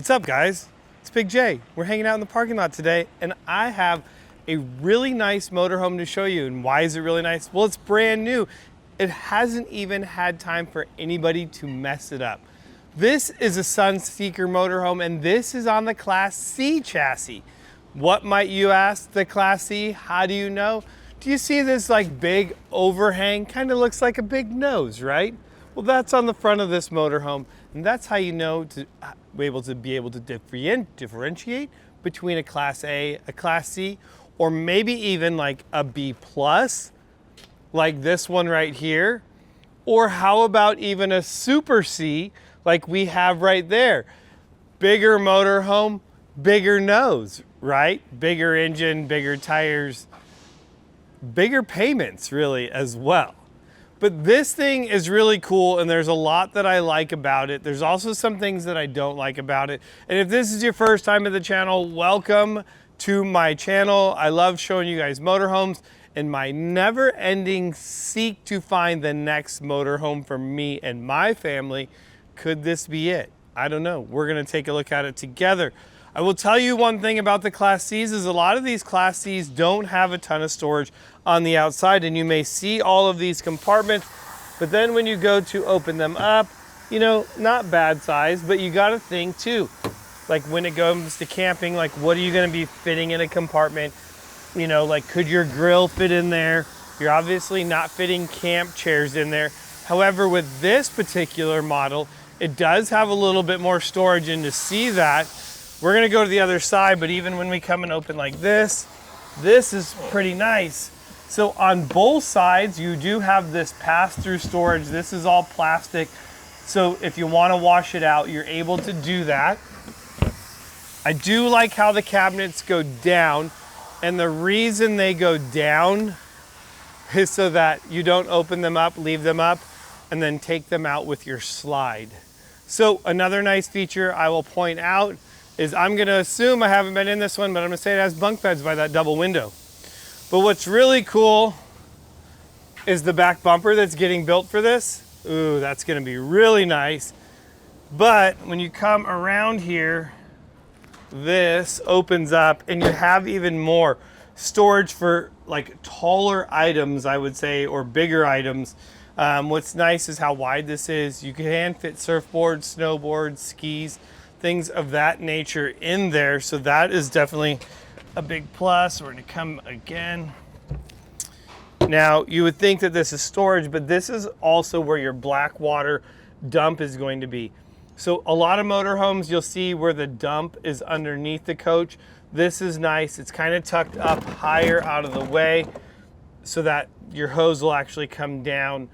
What's up, guys? It's Big J. We're hanging out in the parking lot today, and I have a really nice motorhome to show you. And why is it really nice? Well, it's brand new. It hasn't even had time for anybody to mess it up. This is a Sunseeker motorhome, and this is on the Class C chassis. What might you ask? The Class C, how do you know? Do you see this like big overhang? Kind of looks like a big nose, right? Well, that's on the front of this motorhome, and that's how you know to be able to differentiate between a Class A, a Class C, or maybe even like a B plus, like this one right here, or how about even a Super C, like we have right there. Bigger motorhome, bigger nose, right? Bigger engine, bigger tires, bigger payments really as well. But this thing is really cool, and there's a lot that I like about it. There's also some things that I don't like about it. And if this is your first time at the channel, welcome to my channel. I love showing you guys motorhomes and my never-ending seek to find the next motorhome for me and my family. Could this be it? I don't know. We're gonna take a look at it together. I will tell you one thing about the Class Cs is a lot of these Class Cs don't have a ton of storage on the outside, and you may see all of these compartments, but then when you go to open them up, you know, not bad size, but you gotta think too, like when it comes to camping, like what are you gonna be fitting in a compartment? You know, like could your grill fit in there? You're obviously not fitting camp chairs in there. However, with this particular model, it does have a little bit more storage, and to see that, we're gonna go to the other side, but even when we come and open like this is pretty nice. So on both sides, you do have this pass-through storage. This is all plastic. So if you wanna wash it out, you're able to do that. I do like how the cabinets go down, and the reason they go down is so that you don't open them up, leave them up, and then take them out with your slide. So another nice feature I will point out is I'm gonna assume, I haven't been in this one, but I'm gonna say it has bunk beds by that double window. But what's really cool is the back bumper that's getting built for this. Ooh, that's gonna be really nice. But when you come around here, this opens up and you have even more storage for like taller items, I would say, or bigger items. What's nice is how wide this is. You can fit surfboards, snowboards, skis, things of that nature in there. So that is definitely a big plus. We're gonna come again. Now, you would think that this is storage, but this is also where your black water dump is going to be. So a lot of motorhomes, you'll see where the dump is underneath the coach. This is nice. It's kind of tucked up higher out of the way so that your hose will actually come down.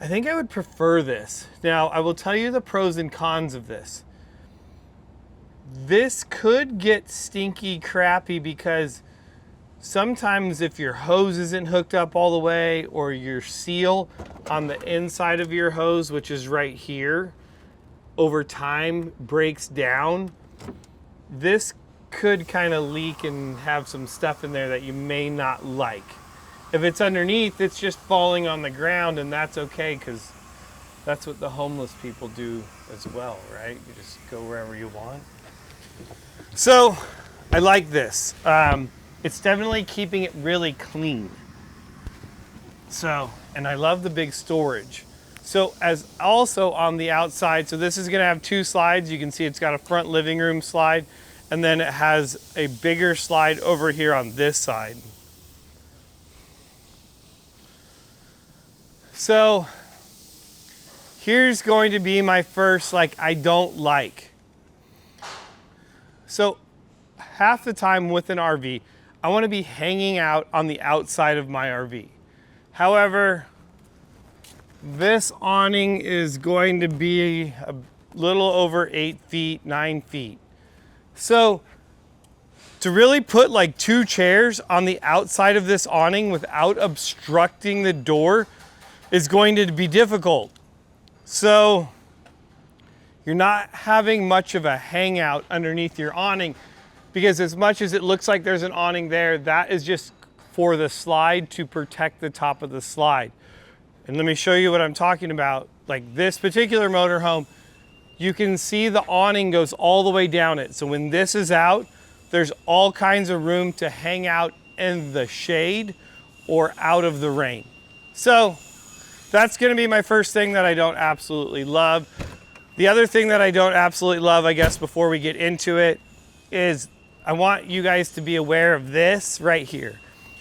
I think I would prefer this. Now, I will tell you the pros and cons of this. This could get stinky crappy because sometimes if your hose isn't hooked up all the way, or your seal on the inside of your hose, which is right here, over time breaks down, this could kind of leak and have some stuff in there that you may not like. If it's underneath, it's just falling on the ground, and that's okay, because that's what the homeless people do as well, right? You just go wherever you want. So I like this. It's definitely keeping it really clean. So, and I love the big storage. So as also on the outside, so this is gonna have two slides. You can see it's got a front living room slide, and then it has a bigger slide over here on this side. So here's going to be my first, like, I don't like. So half the time with an RV, I want to be hanging out on the outside of my RV. However, this awning is going to be a little over 8 feet, 9 feet. So to really put like 2 chairs on the outside of this awning without obstructing the door is going to be difficult. So you're not having much of a hangout underneath your awning, because as much as it looks like there's an awning there, that is just for the slide to protect the top of the slide. And let me show you what I'm talking about. Like this particular motorhome, you can see the awning goes all the way down it. So when this is out, there's all kinds of room to hang out in the shade or out of the rain. So that's gonna be my first thing that I don't absolutely love. The other thing that I don't absolutely love, I guess, before we get into it, is I want you guys to be aware of this right here.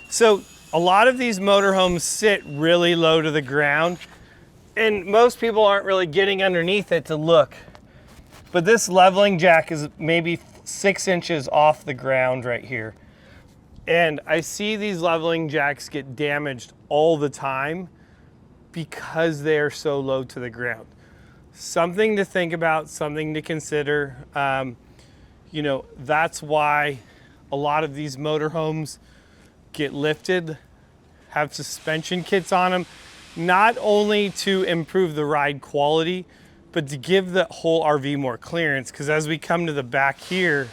So a lot of these motorhomes sit really low to the ground, and most people aren't really getting underneath it to look. But this leveling jack is maybe 6 inches off the ground right here. And I see these leveling jacks get damaged all the time because they are so low to the ground. Something to think about, something to consider. You know, that's why a lot of these motorhomes get lifted, have suspension kits on them, not only to improve the ride quality, but to give the whole RV more clearance. Because as we come to the back here,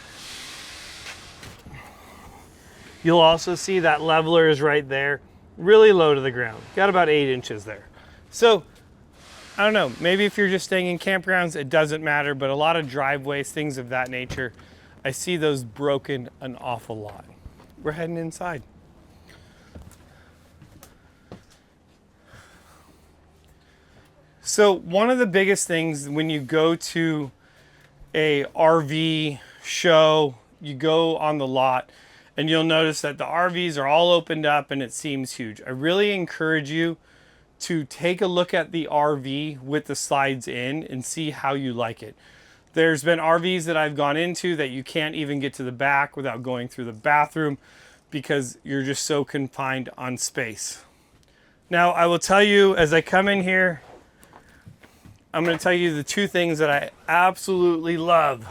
you'll also see that leveler is right there, really low to the ground. Got about 8 inches there. So, I don't know, maybe if you're just staying in campgrounds, it doesn't matter, but a lot of driveways, things of that nature, I see those broken an awful lot. We're heading inside. So one of the biggest things when you go to a RV show, you go on the lot, and you'll notice that the RVs are all opened up and it seems huge. I really encourage you to take a look at the RV with the slides in and see how you like it. There's been RVs that I've gone into that you can't even get to the back without going through the bathroom because you're just so confined on space. Now, I will tell you as I come in here, I'm going to tell you the two things that I absolutely love.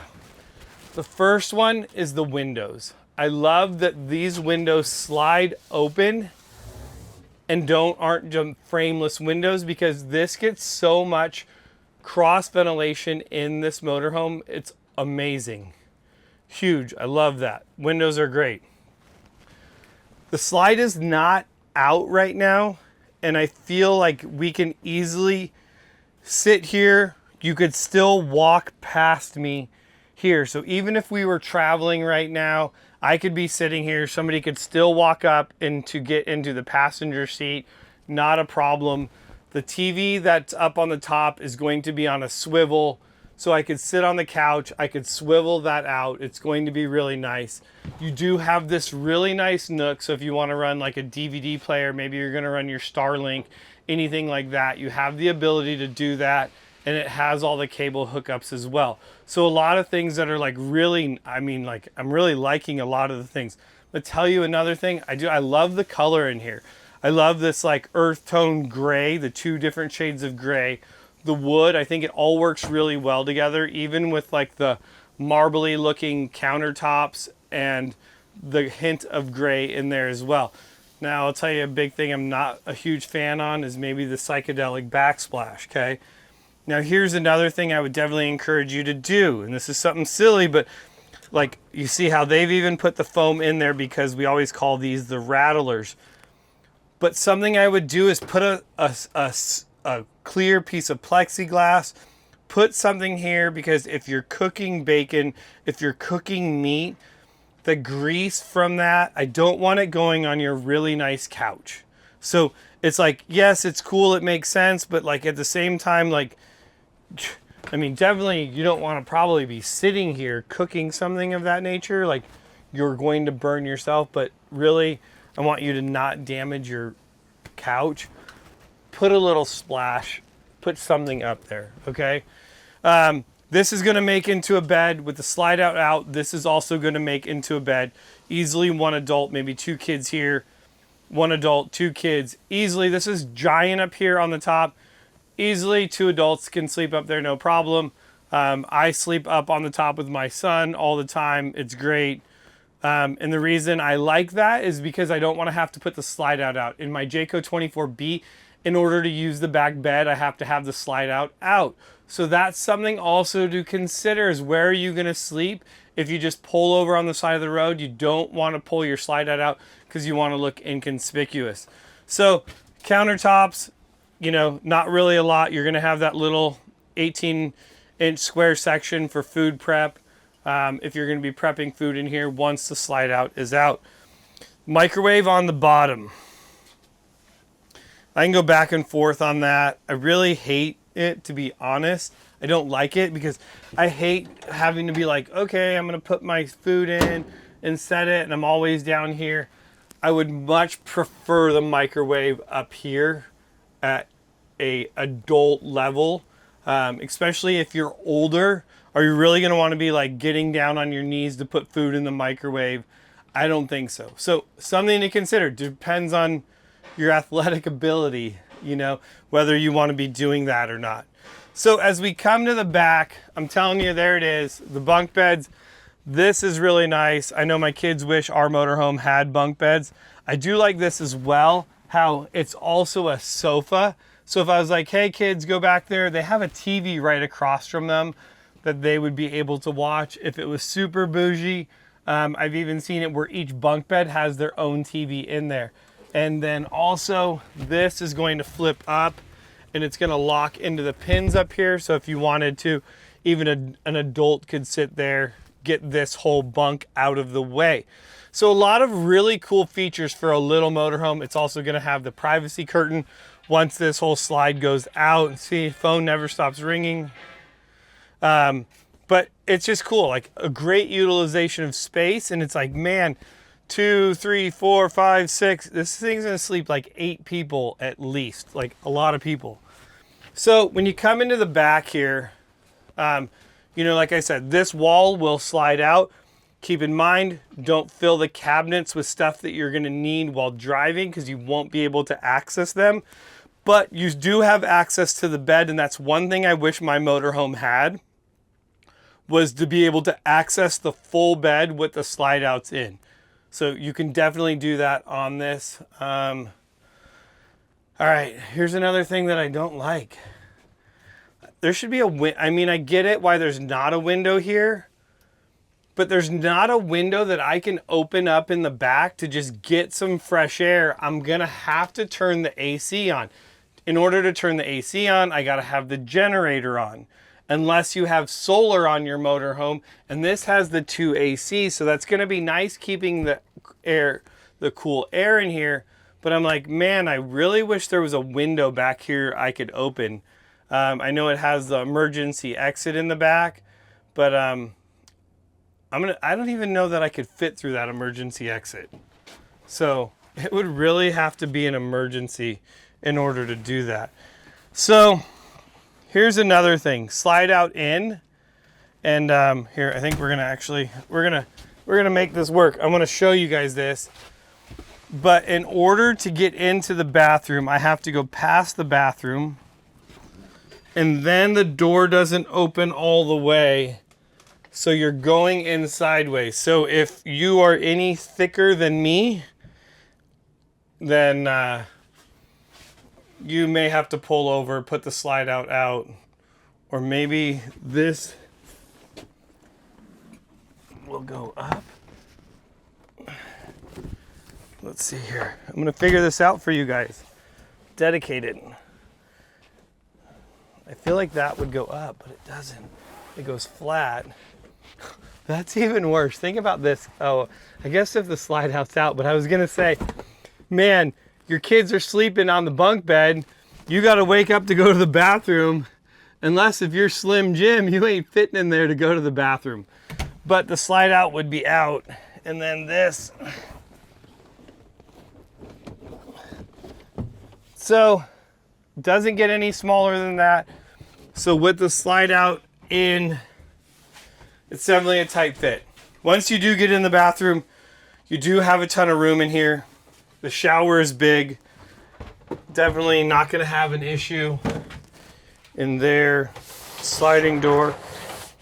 The first one is the windows. I love that these windows slide open and aren't frameless windows, because this gets so much cross ventilation in this motorhome. It's amazing. Huge. I love that. Windows are great. The slide is not out right now, and I feel like we can easily sit here. You could still walk past me here. So even if we were traveling right now, I could be sitting here, somebody could still walk up and to get into the passenger seat, not a problem. The TV that's up on the top is going to be on a swivel, so I could sit on the couch, I could swivel that out. It's going to be really nice. You do have this really nice nook, so if you want to run like a DVD player, maybe you're going to run your Starlink, anything like that, you have the ability to do that, and it has all the cable hookups as well. So a lot of things that are like really, I mean, like I'm really liking a lot of the things. But tell you another thing, I love the color in here. I love this like earth tone gray, the two different shades of gray. The wood, I think it all works really well together, even with like the marbly looking countertops and the hint of gray in there as well. Now I'll tell you a big thing I'm not a huge fan on is maybe the psychedelic backsplash, okay? Now here's another thing I would definitely encourage you to do, and this is something silly, but like you see how they've even put the foam in there because we always call these the rattlers. But something I would do is put a clear piece of plexiglass, put something here, because if you're cooking bacon, if you're cooking meat, the grease from that, I don't want it going on your really nice couch. So it's like, yes, it's cool, it makes sense, but like at the same time, like, I mean, definitely you don't want to probably be sitting here cooking something of that nature, like you're going to burn yourself, but really I want you to not damage your couch. Put a little splash, put something up there, okay? This is going to make into a bed with the slide out. This is also going to make into a bed. Easily one adult, maybe two kids here. One adult, two kids. Easily, this is giant up here on the top. Easily two adults can sleep up there, no problem. I sleep up on the top with my son all the time. It's great. And the reason I like that is because I don't want to have to put the slide out. In my Jayco 24B, in order to use the back bed, I have to have the slide out. So that's something also to consider, is where are you going to sleep? If you just pull over on the side of the road, you don't want to pull your slide out because you want to look inconspicuous. So countertops, you know, not really a lot. You're going to have that little 18 inch square section for food prep. If you're going to be prepping food in here once the slide out is out. Microwave on the bottom. I can go back and forth on that. I really hate it, to be honest. I don't like it because I hate having to be like, okay, I'm going to put my food in and set it, and I'm always down here. I would much prefer the microwave up here at a adult level, especially if you're older. Are you really going to want to be like getting down on your knees to put food in the microwave? I don't think so. So something to consider. Depends on your athletic ability, you know, whether you want to be doing that or not. So as we come to the back, I'm telling you, there it is, the bunk beds. This is really nice. I know my kids wish our motorhome had bunk beds. I do like this as well, how it's also a sofa. So if I was like, hey kids, go back there, they have a TV right across from them that they would be able to watch if it was super bougie. I've even seen it where each bunk bed has their own TV in there. And then also this is going to flip up and it's going to lock into the pins up here. So if you wanted to, even an adult could sit there, get this whole bunk out of the way. So a lot of really cool features for a little motorhome. It's also going to have the privacy curtain once this whole slide goes out. See, phone never stops ringing. But it's just cool, like a great utilization of space. And it's like, man, 2, 3, 4, 5, 6. This thing's gonna sleep like 8 people at least, like a lot of people. So when you come into the back here, you know, like I said, this wall will slide out. Keep in mind, don't fill the cabinets with stuff that you're gonna need while driving because you won't be able to access them. But you do have access to the bed, and that's one thing I wish my motorhome had, was to be able to access the full bed with the slide outs in. So you can definitely do that on this. All right, here's another thing that I don't like. There should be I mean, I get it why there's not a window here, but there's not a window that I can open up in the back to just get some fresh air. I'm gonna have to turn the AC on. In order to turn the AC on, I gotta have the generator on. Unless you have solar on your motorhome, and this has the 2 ACs, so that's gonna be nice keeping the cool air in here. But I'm like, man, I really wish there was a window back here I could open. I know it has the emergency exit in the back, but I don't even know that I could fit through that emergency exit. So it would really have to be an emergency in order to do that. So here's another thing, slide out in, and here, I think we're gonna make this work. I'm gonna show you guys this, but in order to get into the bathroom, I have to go past the bathroom, and then the door doesn't open all the way, so you're going in sideways. So if you are any thicker than me, then you may have to pull over, put the slide out, or maybe this will go up. Let's see here. I'm gonna figure this out for you guys. Dedicated. I feel like that would go up, but it doesn't. It goes flat. That's even worse. Think about this. Oh, I guess if the slide out's out, but I was gonna say, man, your kids are sleeping on the bunk bed. You got to wake up to go to the bathroom. Unless if you're Slim Jim, you ain't fitting in there to go to the bathroom. But the slide out would be out. And then this. So, doesn't get any smaller than that. So with the slide out in, it's definitely a tight fit. Once you do get in the bathroom, you do have a ton of room in here. The shower is big. Definitely not going to have an issue in there. Sliding door.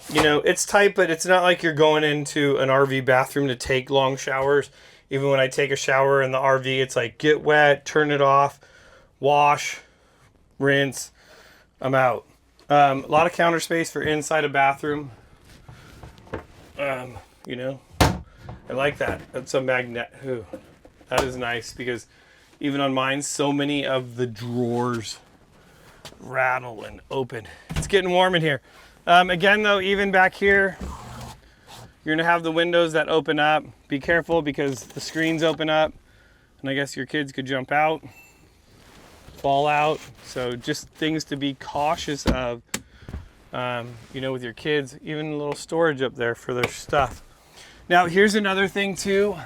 You know, it's tight, but it's not like you're going into an RV bathroom to take long showers. Even when I take a shower in the RV, it's like get wet, turn it off, wash, rinse, I'm out. A lot of counter space for inside a bathroom. You know, I like that. That's a magnet. Ooh, that is nice because even on mine, so many of the drawers rattle and open. It's getting warm in here. Again though, even back here, you're gonna have the windows that open up. Be careful because the screens open up and I guess your kids could jump out, fall out. So just things to be cautious of, you know, with your kids, even a little storage up there for their stuff. Now here's another thing too.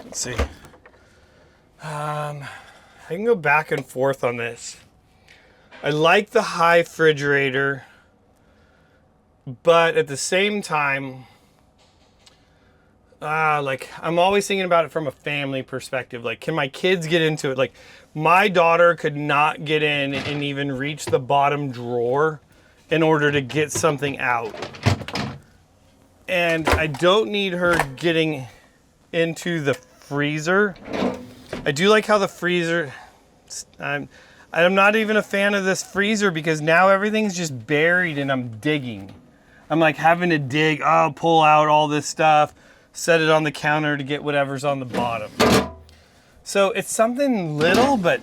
Let's see. I can go back and forth on this. I like the high refrigerator, but at the same time, like I'm always thinking about it from a family perspective. Like, can my kids get into it? Like, my daughter could not get in and even reach the bottom drawer in order to get something out. And I don't need her getting into the freezer. I do like how the freezer, I'm not even a fan of this freezer because now everything's just buried and I'm digging. I'm like having to dig, pull out all this stuff, set it on the counter to get whatever's on the bottom. So it's something little, but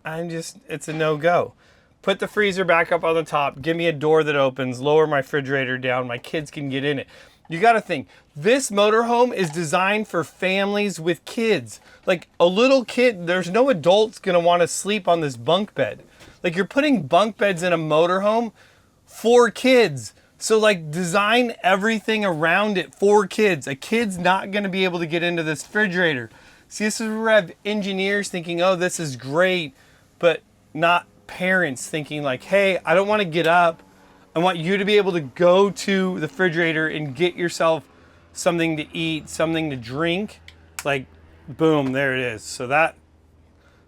it's a no-go. Put the freezer back up on the top, give me a door that opens, lower my refrigerator down, my kids can get in it. You gotta think, this motorhome is designed for families with kids. Like a little kid, there's no adults gonna wanna sleep on this bunk bed. Like you're putting bunk beds in a motorhome for kids. So like design everything around it for kids. A kid's not gonna be able to get into this refrigerator. See, this is where I have engineers thinking, oh, this is great, but not parents thinking like, hey, I don't wanna get up. I want you to be able to go to the refrigerator and get yourself something to eat, something to drink. Like, boom, there it is. So that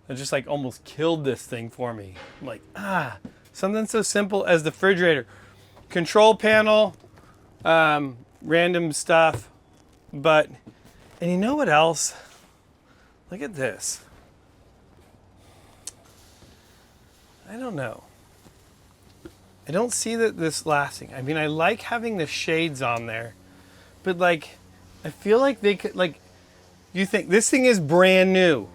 just like almost killed this thing for me. I'm like, something so simple as the refrigerator. Control panel, random stuff. And you know what else? Look at this. I don't know. I don't see that this lasting. I mean, I like having the shades on there, but like, I feel like they could, like, you think this thing is brand new.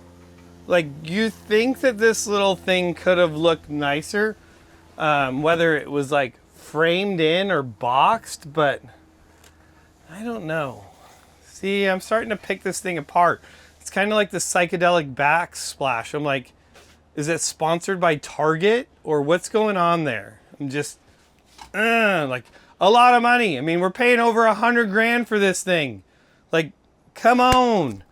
Like, you think that this little thing could have looked nicer, whether it was like framed in or boxed, but I don't know. See, I'm starting to pick this thing apart. It's kind of like the psychedelic backsplash. I'm like, is it sponsored by Target or what's going on there? I'm just, like, a lot of money. I mean, we're paying over $100,000 for this thing. Like, come on.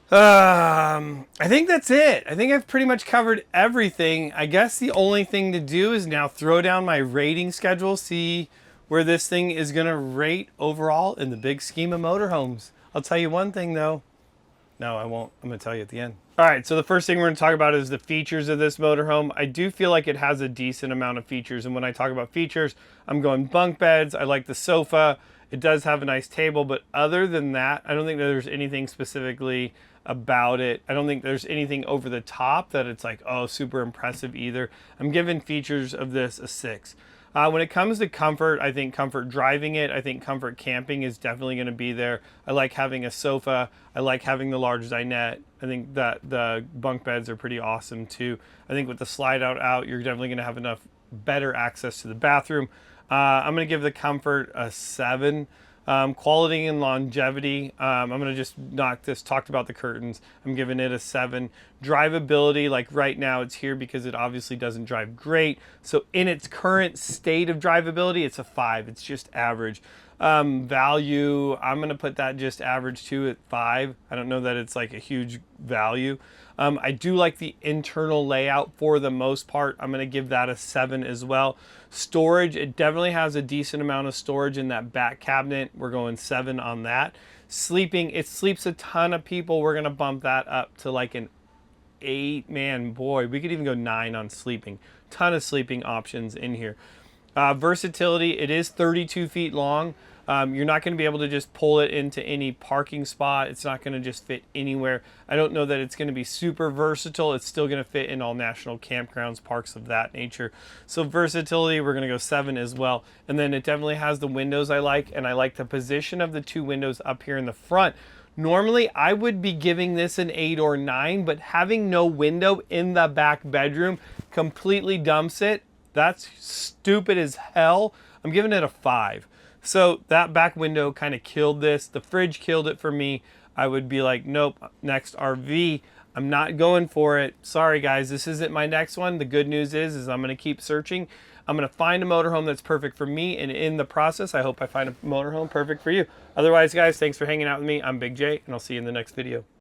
I think that's it. I think I've pretty much covered everything. I guess the only thing to do is now throw down my rating schedule, see where this thing is going to rate overall in the big scheme of motorhomes. I'll tell you one thing, though. No, I won't. I'm going to tell you at the end. All right, so the first thing we're going to talk about is the features of this motorhome. I do feel like it has a decent amount of features, and when I talk about features, I'm going bunk beds. I like the sofa. It does have a nice table, but other than that, I don't think there's anything specifically about it. I don't think there's anything over the top that it's like, oh, super impressive either. I'm giving features of this a 6. When it comes to comfort, I think comfort driving it, I think comfort camping is definitely going to be there. I like having a sofa. I like having the large dinette. I think that the bunk beds are pretty awesome too. I think with the slide out, you're definitely going to have enough better access to the bathroom. I'm going to give the comfort a 7. Quality and longevity, I'm going to just knock this, talked about the curtains, I'm giving it a 7. Drivability, like right now it's here because it obviously doesn't drive great. So in its current state of drivability, it's a 5. It's just average. Value, I'm going to put that just average too at 5. I don't know that it's like a huge value. I do like the internal layout for the most part. I'm going to give that a 7 as well. Storage, it definitely has a decent amount of storage in that back cabinet. We're going 7 on that. Sleeping, it sleeps a ton of people. We're going to bump that up to like an 8. Man, boy, we could even go 9 on sleeping. Ton of sleeping options in here. Versatility, it is 32 feet long. You're not going to be able to just pull it into any parking spot. It's not going to just fit anywhere. I don't know that it's going to be super versatile. It's still going to fit in all national campgrounds, parks of that nature. So versatility, we're going to go 7 as well. And then it definitely has the windows I like, and I like the position of the 2 windows up here in the front. Normally, I would be giving this an 8 or 9, but having no window in the back bedroom completely dumps it. That's stupid as hell. I'm giving it a 5. So that back window kind of killed this. The fridge killed it for me. I would be like, nope, next RV. I'm not going for it. Sorry guys, this isn't my next one. The good news is I'm gonna keep searching. I'm gonna find a motorhome that's perfect for me, and in the process, I hope I find a motorhome perfect for you. Otherwise guys, thanks for hanging out with me. I'm Big J, and I'll see you in the next video.